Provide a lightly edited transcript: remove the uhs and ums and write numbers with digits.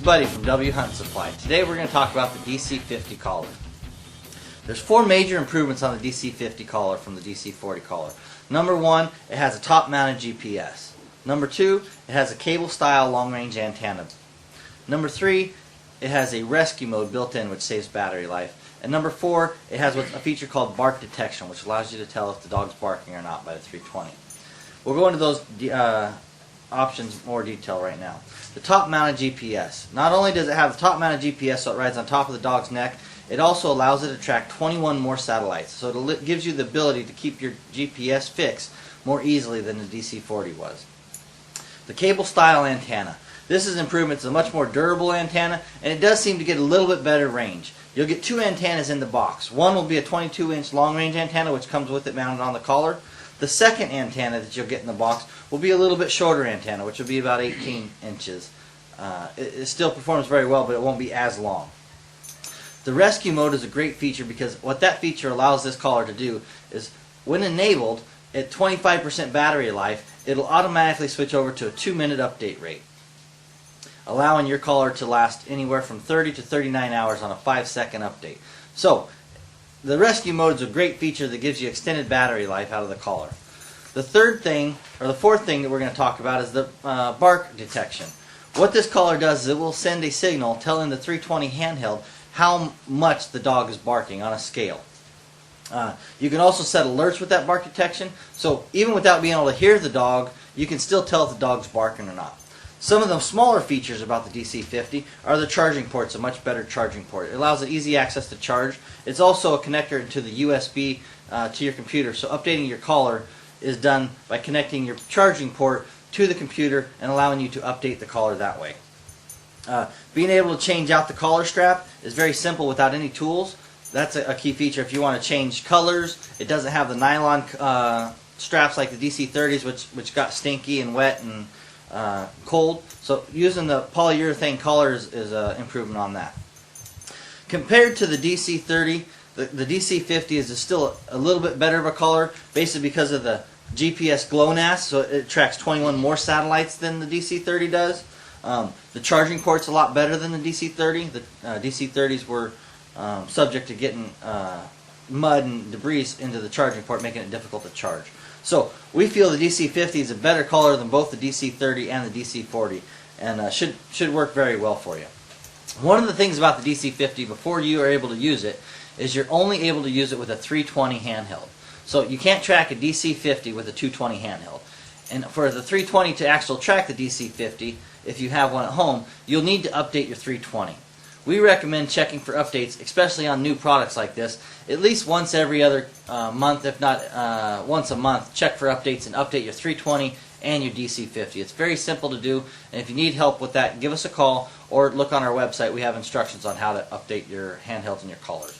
Buddy from W Hunt Supply. Today we're going to talk about the DC50 collar. There's four major improvements on the DC50 collar from the DC40 collar. Number one, it has a top-mounted GPS. Number two, it has a cable-style long-range antenna. Number three, it has a rescue mode built in which saves battery life. And number four, it has a feature called bark detection, which allows you to tell if the dog's barking or not by the 320. We'll go into those options in more detail right now. The top-mounted GPS. Not only does it have the top-mounted GPS so it rides on top of the dog's neck, it also allows it to track 21 more satellites. So it gives you the ability to keep your GPS fixed more easily than the DC40 was. The cable-style antenna. This is an improvement. It's a much more durable antenna, and it does seem to get a little bit better range. You'll get two antennas in the box. One will be a 22-inch long-range antenna, which comes with it mounted on the collar. The second antenna that you'll get in the box will be a little bit shorter antenna, which will be about 18 inches. It still performs very well, but it won't be as long. The rescue mode is a great feature because what that feature allows this collar to do is, when enabled, at 25% battery life, it'll automatically switch over to a 2-minute update rate, allowing your collar to last anywhere from 30 to 39 hours on a 5-second update. So, the rescue mode is a great feature that gives you extended battery life out of the collar. The fourth thing that we're going to talk about is the bark detection. What this collar does is it will send a signal telling the 320 handheld how much the dog is barking on a scale. You can also set alerts with that bark detection, so even without being able to hear the dog, you can still tell if the dog's barking or not. Some of the smaller features about the DC50 are the charging port. It's a much better charging port. It allows easy access to charge. It's also a connector to the USB to your computer, so updating your collar is done by connecting your charging port to the computer and allowing you to update the collar that way. Being able to change out the collar strap is very simple without any tools. That's a key feature. If you want to change colors, it doesn't have the nylon straps like the DC30s, which got stinky and wet and cold. So using the polyurethane collar is an improvement on that. Compared to the DC30, the DC50 is still a little bit better of a collar, basically because of the GPS GLONASS, so it tracks 21 more satellites than the DC30 does. The charging port's a lot better than the DC30. The DC30s were subject to getting mud and debris into the charging port, making it difficult to charge. So we feel the DC50 is a better collar than both the DC30 and the DC40, and should work very well for you. One of the things about the DC50 before you are able to use it is you're only able to use it with a 320 handheld. So you can't track a DC50 with a 220 handheld. And for the 320 to actually track the DC50, if you have one at home, you'll need to update your 320. We recommend checking for updates, especially on new products like this, at least once every other month, if not once a month. Check for updates and update your 320 and your DC50. It's very simple to do, and if you need help with that, give us a call or look on our website. We have instructions on how to update your handhelds and your collars.